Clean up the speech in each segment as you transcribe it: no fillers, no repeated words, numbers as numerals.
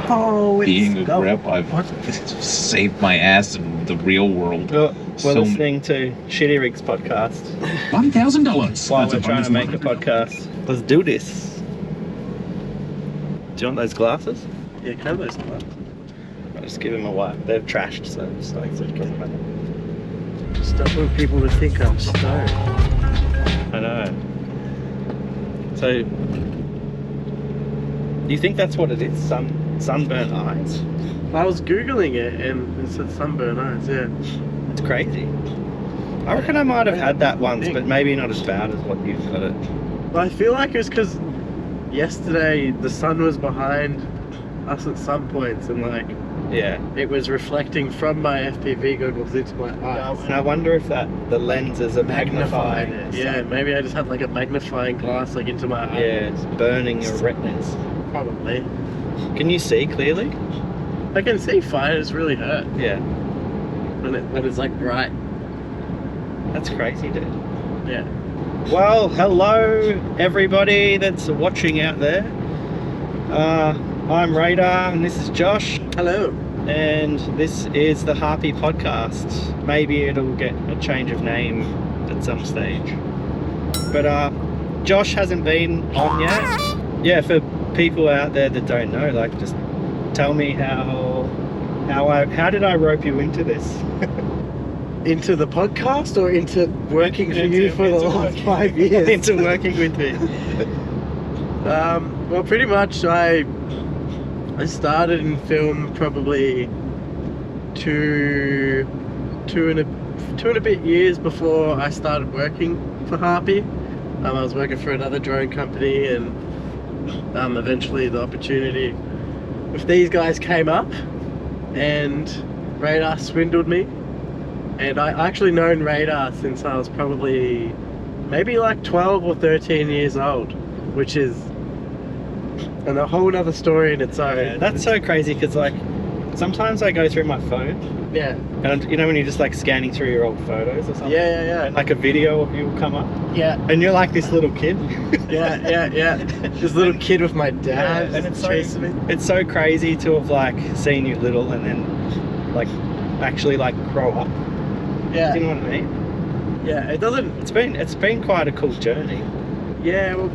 Oh, it's being a rep, I've saved my ass in the real world. We're So listening to Shitty Rigs podcast $1,000. while we're trying to make a podcast. Let's do this. Do you want those glasses? Yeah, can I have those glasses? I'll just give him a wipe. They're trashed, so it's like it's okay. Just don't want people to think I'm stoned. I know. So, do you think that's what it is? Sunburnt eyes? I was Googling it and it said sunburn eyes, yeah. It's crazy. I reckon I might have had that once, but maybe not as bad as what you've got it. But I feel like it was because yesterday the sun was behind us at some points and like Yeah. it was reflecting from my FPV goggles into my eyes. And I wonder if the lenses are magnifying it. it. Yeah, maybe I just had like a magnifying glass like into my eye. Yeah, it's burning your retinas. Probably. Can you see clearly? I can see fine, it's really hurt Yeah. when it's like bright. That's crazy, dude. Yeah. Well, hello everybody that's watching out there. I'm Radar and this is Josh. Hello. And this is the HARPY Podcast. Maybe it'll get a change of name at some stage. But Josh hasn't been on yet. Yeah, for people out there that don't know, like just tell me how did I rope you into this? Into the podcast or into working for you for the last 5 years? Into working with me. Well, pretty much I started in film probably two and a bit years before I started working for HARPY. I was working for another drone company, and eventually the opportunity with these guys came up, and Radar swindled me. And I actually known Radar since I was probably maybe like 12 or 13 years old, which is a whole other story in its own. Yeah, that's so crazy because like sometimes I go through my phone. Yeah. And you know when you're just like scanning through your old photos or something? Yeah. And like a video of you will come up. Yeah. And you're like this little kid. Yeah. This little kid with my dad. Yeah, and it's chasing me. It's so crazy to have like seen you little and then like actually like grow up. Yeah. Do you know what I mean? Yeah, it doesn't. It's been quite a cool journey. Yeah, well,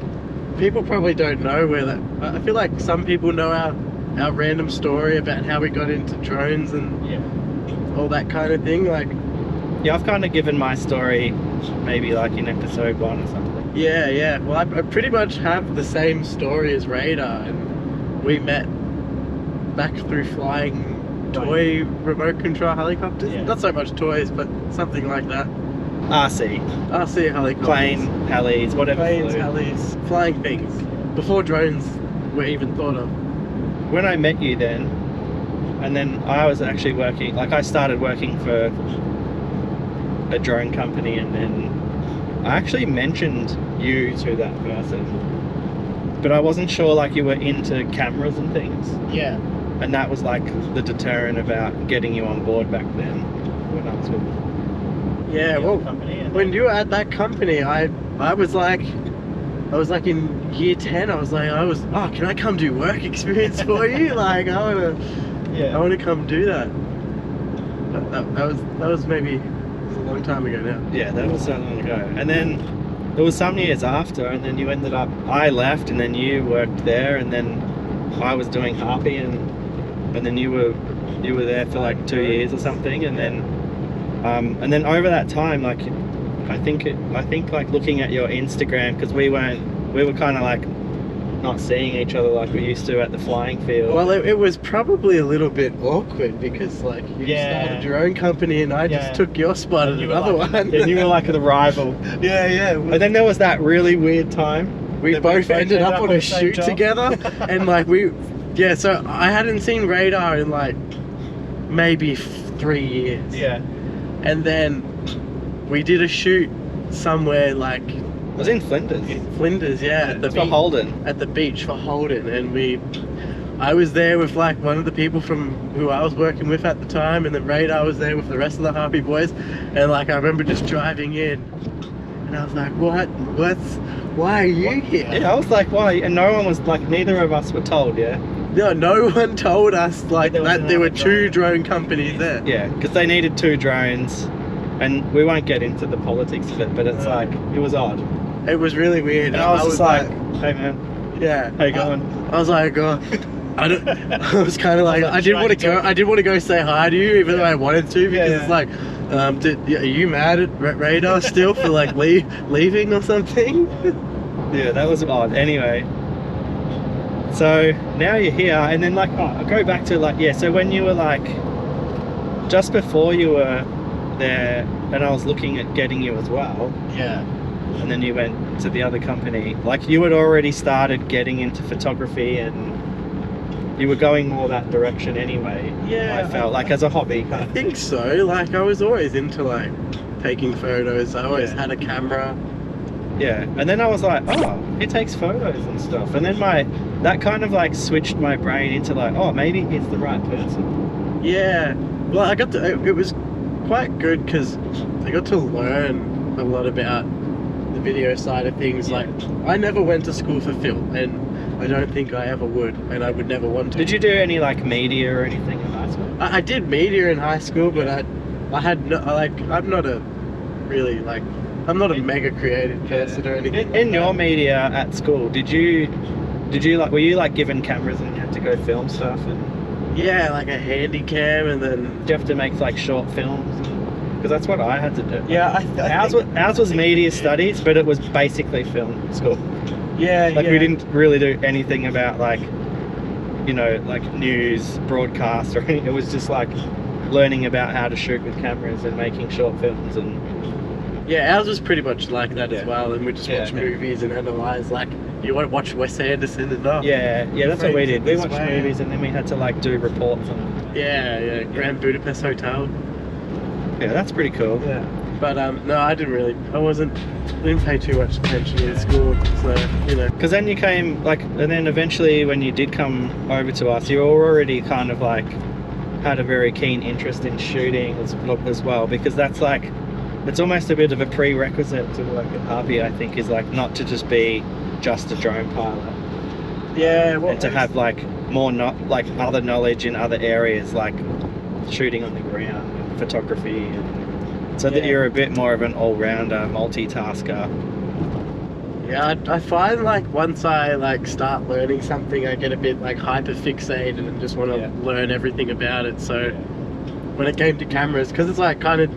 people probably don't know where that. I feel like some people know our random story about how we got into drones and all that kind of thing. Like, yeah, I've kind of given my story maybe like in episode 1 or something. Yeah. Well, I pretty much have the same story as Radar, and we met back through flying toy remote control helicopters. Yeah. Not so much toys, but something like that. RC helicopters. plane, helis, whatever. Planes, flew. helis, flying things. Before drones were even thought of. When I met you then, and then I was actually working, like I started working for a drone company, and then I actually mentioned you to that person, but I wasn't sure like you were into cameras and things. Yeah. And that was like the deterrent about getting you on board back then when I was with Yeah, the well, other company. And when you were at that company, I was like in year 10. I was like, can I come do work experience for you? Like, I want to come do that. That was maybe a long time ago now. Yeah, that was so long ago. And then there was some years after, and then you ended up, I left, and then you worked there, and then I was doing HARPY, and then you were there for like 2 years or something, and then over that time, like I think like looking at your Instagram, because we were kind of like not seeing each other like we used to at the flying field. Well, it was probably a little bit awkward because like you started your own company and I just took your spot at another one. And you were like the rival. Yeah. And then there was that really weird time. We both ended up on a shoot together, and like so I hadn't seen Radar in like maybe 3 years. Yeah. And then we did a shoot somewhere like It was in Flinders. Flinders, yeah, at the for HOWDEN. At the beach for HOWDEN, and I was there with like one of the people from who I was working with at the time, and then Radar was there with the rest of the HARPY boys, and like I remember just driving in, and I was like, why are you here? Yeah, I was like, why? And no one was like, neither of us were told, yeah? no one told us like There was that there were another two drone. drone companies there. Yeah, because they needed 2 drones, and we won't get into the politics of it, but it's like, it was odd. It was really weird. And I was just like, hey man, yeah. how you going? I was like, oh, I don't. I was kind of like, I didn't want to go. I didn't want to go say hi to you, even though I wanted to, because it's like, are you mad at Radar still for like leaving or something? Yeah, that was odd. Anyway, so now you're here, and then like, I'll go back to like, yeah. So when you were like, just before you were there, and I was looking at getting you as well. Yeah. And then you went to the other company, like you had already started getting into photography and you were going more that direction anyway. Yeah. I felt like as a hobby kind I of. think so. Like I was always into like taking photos. I always Yeah. had a camera. Yeah, and then I was like, oh, he takes photos and stuff. And then that kind of like switched my brain into like, oh, maybe he's the right person. Yeah. Well, I got to. It was quite good because I got to learn a lot about the video side of things. Yeah. Like I never went to school for film, and I don't think I ever would, and I would never want to. Did you do any like media or anything in high school? I did media in high school, but I had no, like, I'm not a really like, I'm not a mega creative person or anything. In your media at school, did you like, were you like given cameras and you had to go film stuff, and Yeah, like a handy cam, and then did you have to make like short films? Because that's what I had to do. yeah, Ours was media studies, but it was basically film at school. yeah, Like yeah. we didn't really do anything about like, you know, like news broadcast or anything. It was just like learning about how to shoot with cameras and making short films. And Yeah, ours was pretty much like that as Yeah. well, and we just Yeah, watch yeah. movies and analyze. Like, you want to watch Wes Anderson and all. yeah, that's what we did. We This watched way. movies and then we had to like do reports on. Yeah, Grand Budapest Hotel. Yeah, that's pretty cool. Yeah, but no, I didn't pay too much attention in school, so you know. Because then you came like, and then eventually when you did come over to us, you were already kind of like had a very keen interest in shooting as well, because that's like, it's almost a bit of a prerequisite to like a HARPY, I think, is like not to just be just a drone pilot, Yeah, well, and to have like more like other knowledge in other areas like shooting on the ground and photography, and so that Yeah. you're a bit more of an all-rounder, multitasker. Yeah, I find like once I like start learning something, I get a bit like hyper fixated and just want to Yeah. learn everything about it. So when it came to cameras, because it's like kind of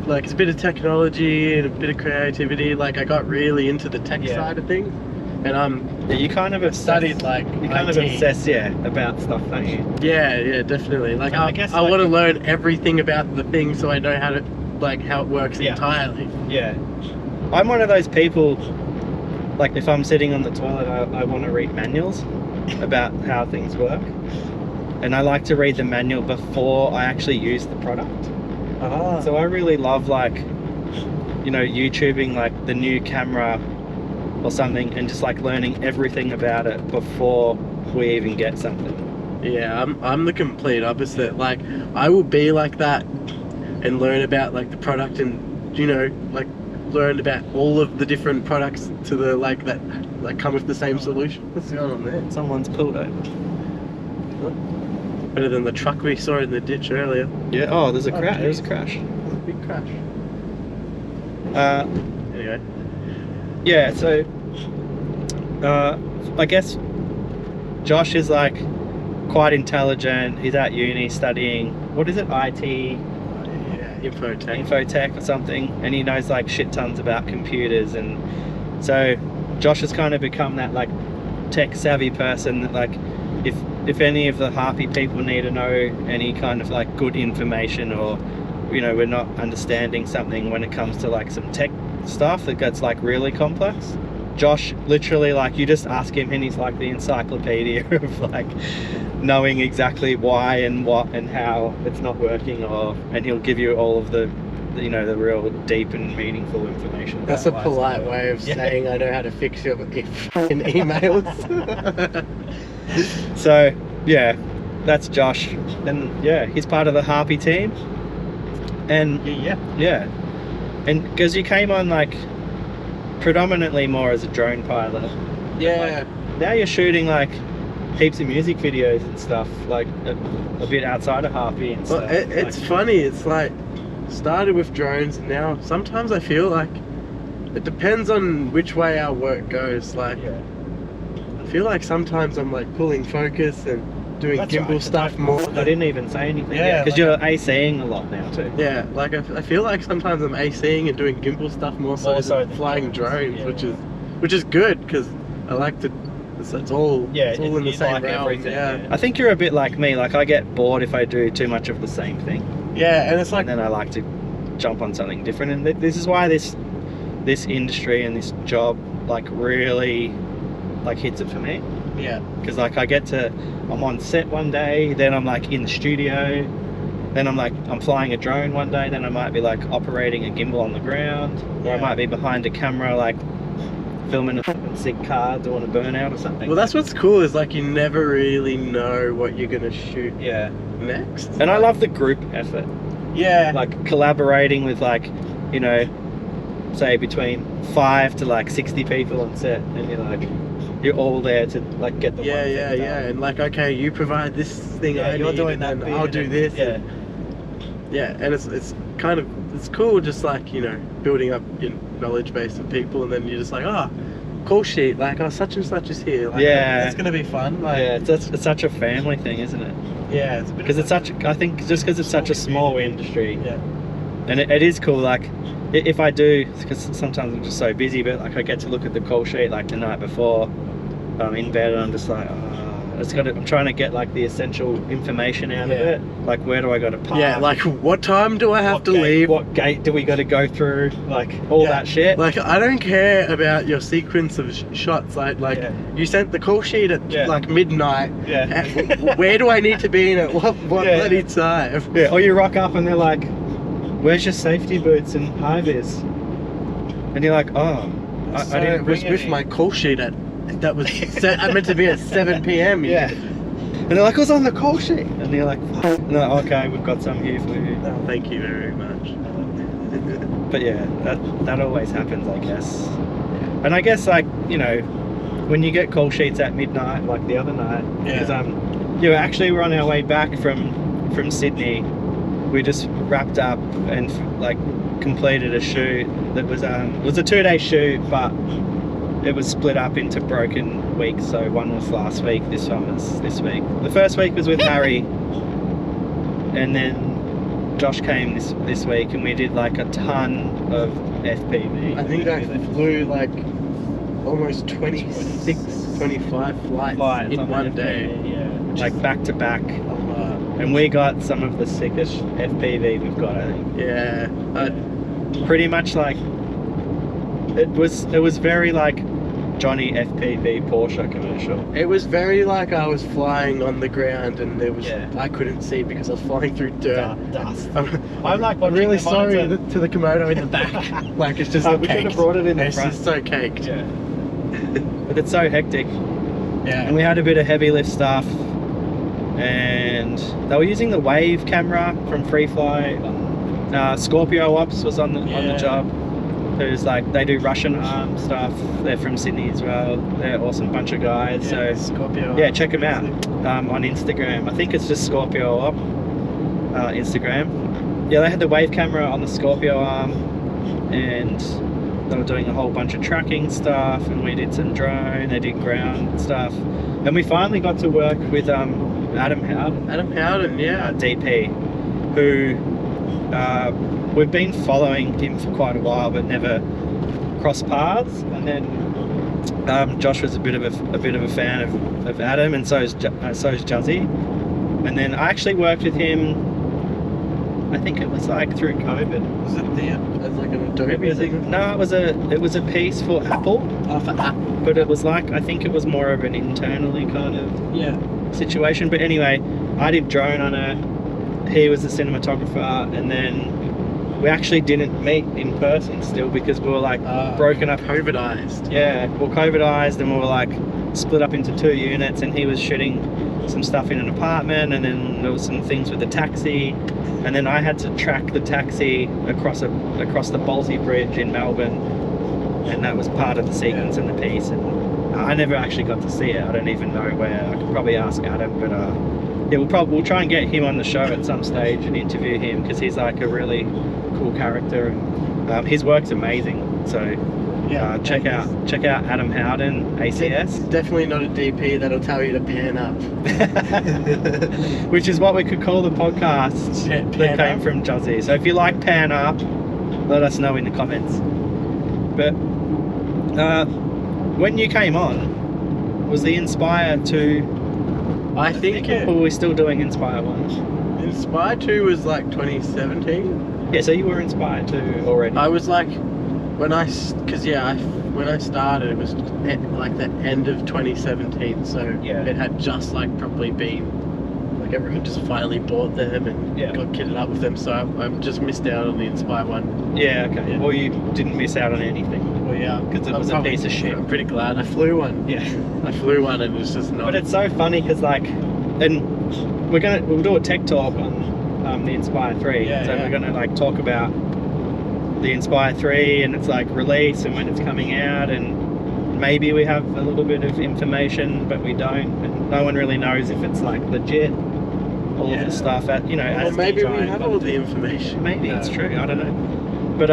like it's a bit of technology and a bit of creativity, like I got really into the tech Yeah. side of things, and Yeah, you kind of studied like you kind of IT. obsess, about stuff, don't you? Yeah, definitely. Like I I guess, I like- want to learn everything about the thing so I know how to how it works Yeah. entirely. Yeah, I'm one of those people. Like if I'm sitting on the toilet, I want to read manuals about how things work, and I like to read the manual before I actually use the product. Ah. So I really love like, you know, YouTubing like the new camera or something, and just like learning everything about it before we even get something. Yeah, I'm the complete opposite. Like I will be like that and learn about like the product, and you know, like learn about all of the different products to the like that like come with the same solution. What's going on there? Someone's pulled over. Better than the truck we saw in the ditch earlier. Yeah. Oh, there's a Oh, crash. There's a geez. crash. Big crash. Anyway. Yeah. So, I guess Josh is like quite intelligent. He's at uni studying, what is it, IT, Yeah, infotech. infotech or something, and he knows like shit tons about computers. And so Josh has kind of become that like tech savvy person that like if any of the HARPY people need to know any kind of like good information, or you know, we're not understanding something when it comes to like some tech stuff that gets like really complex, Josh literally, like, you just ask him and he's like the encyclopedia of like knowing exactly why and what and how it's not working, and he'll give you all of the, you know, the real deep and meaningful information. That's a about why it's polite not way of working. saying I know how to fix your fucking emails. So yeah, that's Josh, and yeah, he's part of the HARPY team, and yeah. and because you came on like predominantly more as a drone pilot, Yeah. now you're shooting like heaps of music videos and stuff, like a bit outside of Harpy and Well, stuff. it's funny. It's like started with drones, and now sometimes I feel like it depends on which way our work goes. Like Yeah. I feel like sometimes I'm like pulling focus and doing That's gimbal right. stuff more. I didn't even say anything. Yeah, because like you're ACing a lot now too. Yeah, like I feel like sometimes I'm ACing and doing gimbal stuff more so than flying drones, yeah. which is good because I like to. It's all it's all in the you same like realm. everything, Yeah. I think you're a bit like me. Like I get bored if I do too much of the same thing, Yeah, and it's like and then I like to jump on something different. And this is why this industry and this job like really like hits it for me. yeah, Because like I'm on set one day, then I'm like in the studio, then I'm flying a drone one day, then I might be like operating a gimbal on the ground, or I Yeah. might be behind a camera like filming a fucking sick car doing a burnout or something. well, that's what's cool is like you never really know what you're gonna shoot yeah. next. And I love the group effort, Yeah, like collaborating with like, you know, say between 5 to like 60 people on set, and you're all there to like get the yeah, one thing yeah, done. yeah, and like okay, you provide this thing, Yeah, I you're need, doing and that then bit, I'll do and- this. Yeah. Yeah, and it's kind of it's cool, just like building up your knowledge base of people, and then you're just like, oh, call sheet, like oh, such and such is here. Like, Yeah. it's gonna be fun. Like, Yeah, it's such a family thing, isn't it? yeah, it's a bit Because it's such, I think, just because it's such a small industry, yeah, and it is cool. Like, if I do, because sometimes I'm just so busy, but like I get to look at the call sheet like the night before, I'm in bed, and I'm just like, I'm trying to get like the essential information out of Yeah. it. Like, where do I go to park? yeah. Like, what time do I have What to gate- leave? What gate do we got to go through? Like all Yeah. that shit. Like, I don't care about your sequence of shots. Like Yeah. you sent the call sheet at Yeah. like midnight. Yeah. Where do I need to be in at what Yeah. bloody time? Yeah. Or you rock up and they're like, "Where's your safety boots and high vis?" And you're like, "Oh, So I didn't it was bring with any." my call sheet that was I meant to be at 7 p.m. Yeah. And they're like, "It was on the call sheet," and you're like, "Fuck." And they're like, "Okay, we've got some here for you." Oh, thank you very much. But yeah, that always happens, I guess. And I guess like when you get call sheets at midnight, like the other night, Yeah. because actually we're on our way back from Sydney. We just wrapped up and like completed a shoot that was it was a 2-day shoot, but it was split up into broken weeks. So one was last week, this one was this week. The first week was with Harry, and then Josh came this week, and we did like a ton of FPV. I think I flew like almost 26, 25 flights in on one FPV, day. yeah, like back to back. And we got some of the sickest FPV we've got, I think. Yeah. Pretty much like it was very like Johnny FPV Porsche commercial. It was very like I was flying on the ground, and there was Yeah. I couldn't see because I was flying through dirt. Dust. I'm like I'm watching really the sorry monitor. to the Komodo in the back. Like it's just We could have caked. brought it in the It's front. just so caked. Yeah. But it's so hectic. Yeah. And we had a bit of heavy lift stuff, and they were using the Wave camera from Free Fly. Scorpio Ops was on the Yeah. job. Who's like, they do Russian arm stuff. They're from Sydney as well. They're an awesome bunch of guys. Yeah, So Scorpio. yeah, check them out on Instagram. I think it's just Scorpio Op Instagram. Yeah, they had the Wave camera on the Scorpio arm, and they were doing a whole bunch of tracking stuff, and we did some drone. They did ground stuff, and we finally got to work with Adam Howden, Adam Howden, yeah. DP, who we've been following him for quite a while, but never crossed paths. And then Josh was a bit of a fan of Adam, and so is Juzzy. And then I actually worked with him. I think it was like through COVID. Was it as like an Adobe thing? No, it was a piece for Apple, Oh, for Apple. but it was like, I think it was more of an internally kind of Yeah. situation. But anyway, I did drone on it. He was the cinematographer, and then we actually didn't meet in person still because we were like broken up. COVIDized. Yeah, well, COVIDized, and we were like split up into 2 units, and he was shooting some stuff in an apartment, and then there was some things with the taxi, and then I had to track the taxi across the Balti Bridge in Melbourne, and that was part of the sequence and the piece. And I never actually got to see it. I don't even know where. I could probably ask Adam, but yeah, we'll try and get him on the show at some stage and interview him, because he's like a really cool character, and his work's amazing. So Yeah, check out Adam Howden, ACS. Definitely not a DP that'll tell you to pan up. Which is what we could call the podcast Yeah, that Pan came Up. from Jozzy. So if you like Pan Up, let us know in the comments. But when you came on, was the Inspire 2, I think or were we still doing Inspire 1? Inspire 2 was like 2017. Yeah, so you were Inspire 2 already. I was like, when I started, it was like the end of 2017, so Yeah. it had just like probably been, like everyone just finally bought them and Yeah. got kitted up with them, so I just missed out on the Inspire 1. Yeah, okay. Yeah. Well, you didn't miss out on anything. Well, yeah, Because it was a piece of shit. I'm pretty glad I flew one. Yeah. I flew one and it's just not. But it's so funny because, like, and we'll do a tech talk on the Inspire 3. Yeah, So yeah. we're gonna like talk about the Inspire 3 and its like release and when it's coming out, and maybe we have a little bit of information, but we don't, and no one really knows if it's like legit. All of Yeah. the stuff at Or as maybe DJI, we have but all the information. maybe it's No. true. I don't know. But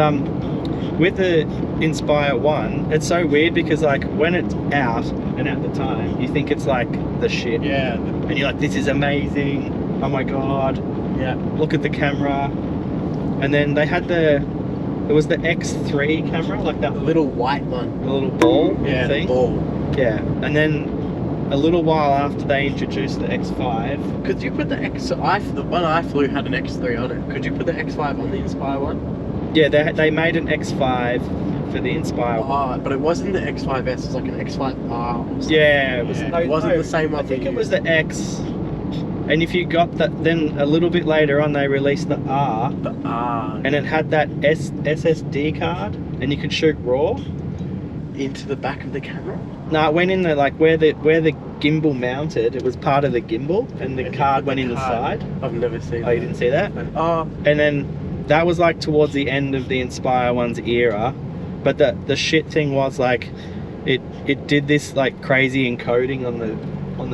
with the Inspire 1, it's so weird because like when it's out and at the time, you think it's like the shit. Yeah, And you're like, this is amazing. Oh my god, yeah. look at the camera. And then they had it was the X3 camera, like that The little white one. the little ball Yeah, thing. the ball. Yeah. And then a little while after they introduced the X5. Could you put the the one I flew had an X3 on it. Could you put the X5 on the Inspire one? Yeah, they made an X5 for the Inspire 1. Oh, but it wasn't the X5S, it was like an X5R or something. Yeah, it was. Yeah, no, it wasn't no, the same one I think we it was used. the X. And if you got that, then a little bit later on they released the R, The R. and it had that SSD card, and you could shoot RAW. Into the back of the camera? No, it went in the like where the gimbal mounted. It was part of the gimbal, and the card went in the side. I've never seen Oh, that. you didn't see that? Oh, And then that was like towards the end of the Inspire 1's era. But the shit thing was like, it did this like crazy encoding on the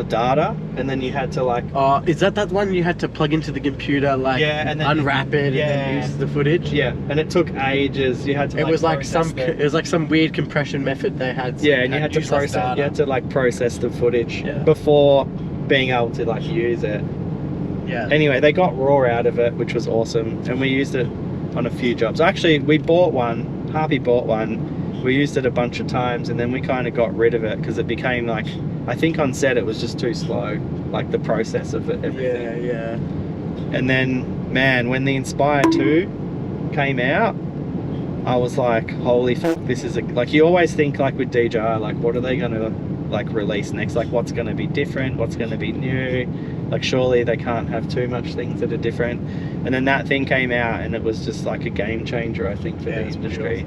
data, and then you had to like is that one you had to plug into the computer, like Yeah, and then unwrap it and then use the footage? yeah, and it took ages. You had to. It was like process it was like some weird compression method they had. so yeah, and you had to use less process. data. You had to like process the footage Yeah. before being able to like use it. Yeah. Anyway, they got RAW out of it, which was awesome, and we used it on a few jobs. Actually, we bought one. Harpy bought one. We used it a bunch of times, and then we kind of got rid of it because it became like, I think on set it was just too slow, like the process of it. Everything. Yeah. And then, man, when the Inspire 2 came out, I was like, holy fuck, this is like, you always think like with DJI, like what are they gonna like release next? Like what's gonna be different? What's gonna be new? Like surely they can't have too much things that are different. And then that thing came out, and it was just like a game changer, I think, for Yeah, the it's industry.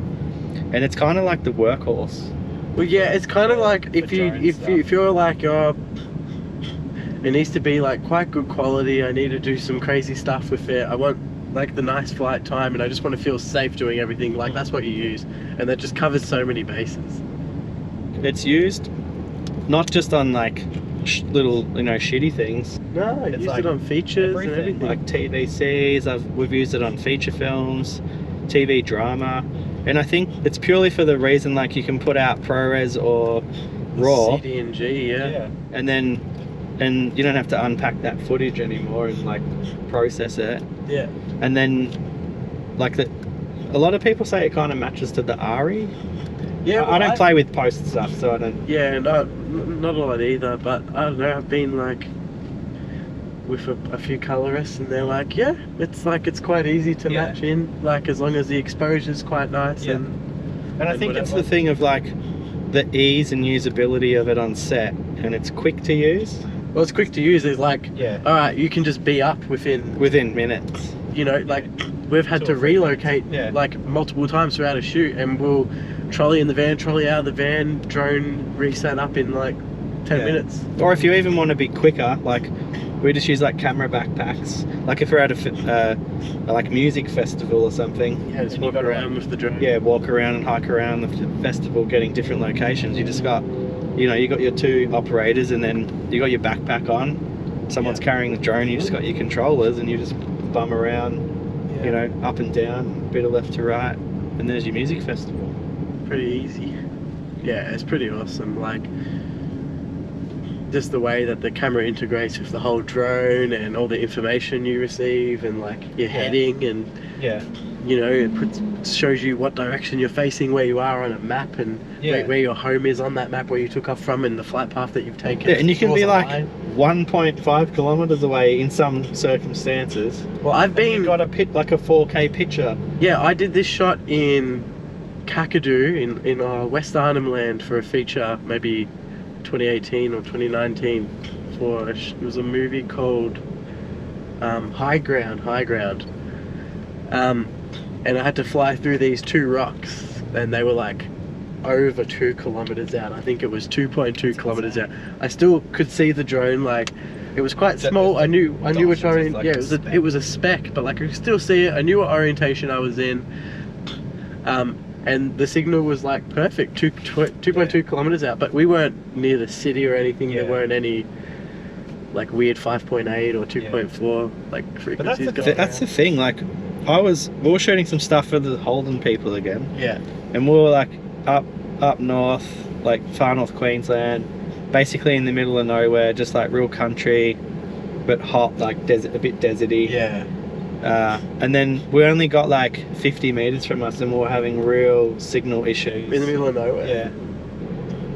And it's kind of like the workhorse. Well, yeah, it's kind of like if drone you're like, oh, it needs to be like quite good quality. I need to do some crazy stuff with it. I want like the nice flight time, and I just want to feel safe doing everything. Like that's what you use, and that just covers so many bases. It's used not just on like little, shitty things. No, I It's used like it on features and Everything, everything. like TVCs. We've used it on feature films, TV drama, and I think it's purely for the reason like you can put out ProRes or RAW, CD and G, yeah. and you don't have to unpack that footage anymore and like process it. Yeah. And then like a lot of people say it kind of matches to the ARRI. Yeah, I don't play with post stuff, so I don't. Yeah, no, not a lot either, but I don't know, I've been like with a few colorists, and they're like, yeah, it's quite easy to Yeah. match in, like as long as the exposure's quite nice. Yeah. And I and think it's the whatever. thing of like the ease and usability of it on set, and it's quick to use. Well, it's quick to use. It's like, Yeah. all right, you can just be up within Minutes. like we've had to relocate Yeah. like multiple times throughout a shoot, and we'll trolley in the van, trolley out of the van, drone reset up in like 10 Yeah. minutes. Or if you even want to be quicker, like we just use like camera backpacks. Like if we're at a like music festival or something. Yeah, just and you walk gotta, around with the drone. Yeah, walk around and hike around the festival, getting different locations. You just got you know, you got your 2 operators, and then you got your backpack on. Someone's carrying the drone. You just got your controllers, and you just bum around, you know, up and down, a bit of left to right, and there's your music festival. Pretty easy. Yeah, it's pretty awesome. Like, just the way that the camera integrates with the whole drone and all the information you receive, and like your heading, and you know, it shows you what direction you're facing, where you are on a map, and where your home is on that map where you took off from, and the flight path that you've taken. Yeah, and you can be like 1.5 kilometers away in some circumstances. Well, I've been got a like a 4K picture. Yeah, I did this shot in Kakadu in West Arnhem Land for a feature, maybe 2018 or 2019. It was a movie called High Ground. And I had to fly through these 2 rocks, and they were like over 2 kilometers out. I think it was 2.2 kilometers out. I still could see the drone, like it was quite small. I knew which orientation. Like, yeah, it was a speck, but like I could still see it. I knew what orientation I was in. And the signal was like perfect, 2.2 kilometers out, but we weren't near the city or anything. There weren't any like weird 5.8 or 2.4 like frequencies. But that's the thing, like we were shooting some stuff for the HOWDEN people again. Yeah. And we were like up north, like far north Queensland, basically in the middle of nowhere, just like real country, but hot, like desert, a bit deserty. Yeah. And then we only got like 50 meters from us, and we were having real signal issues. In the middle of nowhere? Yeah.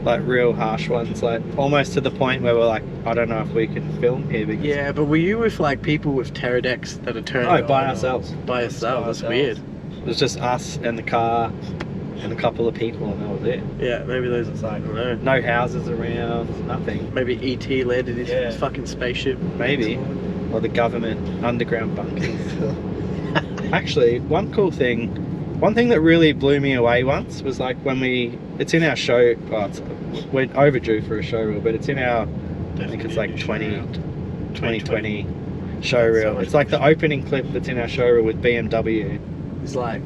Like real harsh ones, like almost to the point where we're like, I don't know if we can film here. Because yeah, but were you with like people with pterodecks that are turned on? By ourselves. By ourselves, that's weird. It was just us and the car and a couple of people, and that was it. Yeah, maybe those are like, I don't know. No houses around, nothing. Maybe ET landed his fucking spaceship. Maybe. Or the government underground bunkers. Actually, one thing that really blew me away once was like when it's in our show, we're overdue for a show reel, but it's in our, I think it's like 2020 show reel. It's like the opening clip that's in our show reel with BMW. It's like,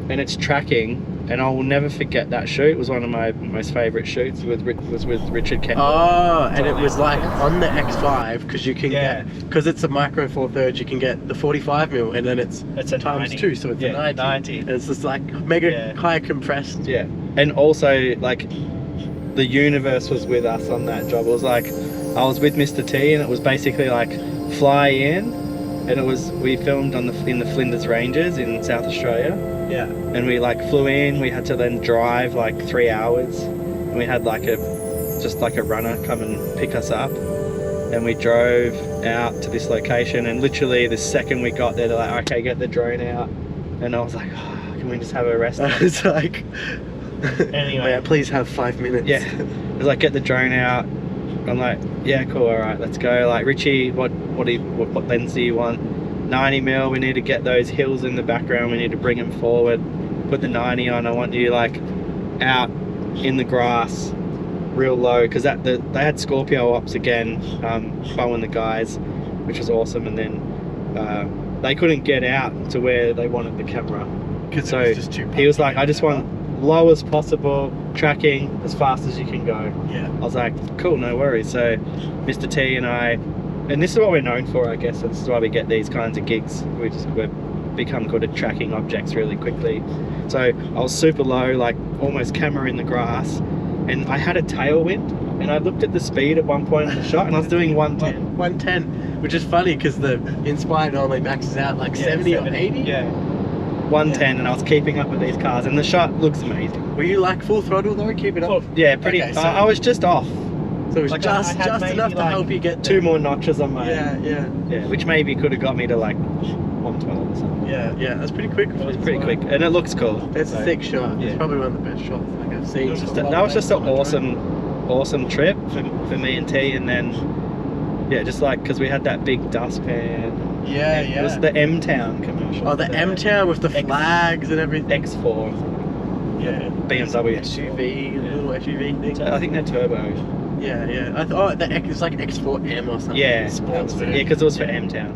and it's tracking, and I will never forget that shoot. It was one of my most favourite shoots. Was with Richard KENDALL. Oh, and it was like on the X5, because you can get, because it's a micro 4/3, you can get the 45mm, and then it's a times 2, so it's a 90. And it's just like mega high compressed. Yeah, and also like the universe was with us on that job. It was like I was with Mr. T, and it was basically like fly in, and we filmed in the Flinders Ranges in South Australia. Yeah. And we like flew in, we had to then drive like 3 hours, and we had like just like a runner come and pick us up, and we drove out to this location, and literally the second we got there, they're like, okay, get the drone out. And I was like, oh, can we just have a rest? It's like, anyway, yeah, please have 5 minutes. Yeah. It was like, get the drone out. I'm like, yeah, cool, alright, let's go. Like, Richie, what lens do you want? 90mm, we need to get those hills in the background, we need to bring them forward, put the 90 on. I want you like out in the grass real low, because they had Scorpio ops again, following the guys, which was awesome. And then they couldn't get out to where they wanted the camera, so he was like, I just want low as possible, tracking as fast as you can go. Yeah. I was like, cool, no worries. So Mr. T and I, and this is what we're known for, I guess, and this is why we get these kinds of gigs. We've become good at tracking objects really quickly. So I was super low, like almost camera in the grass, and I had a tailwind, and I looked at the speed at one point in the shot, and I was doing 110. 110, which is funny because the Inspire normally maxes out like 70 or 80. Yeah. 110, and I was keeping up with these cars, and the shot looks amazing. Were you like full throttle though, keep it up? Yeah, pretty. Okay, so I was just off. So it was like just enough to help you get there. 2 more notches on my yeah, which maybe could have got me to like 112 or something. Yeah, that's pretty quick. It was pretty quick, and it looks cool. It's a thick shot. It's probably one of the best shots like I've seen. That was just an awesome trip for me and T, and then just like because we had that big dustpan. Yeah. It was the MTOWN commercial. Oh, the MTOWN with the flags and everything. X4. Yeah. BMW SUV, little SUV thing. I think they're turbo. Yeah. I thought it's like X4M or something. Yeah. Sports. Yeah, because it was for MTOWN.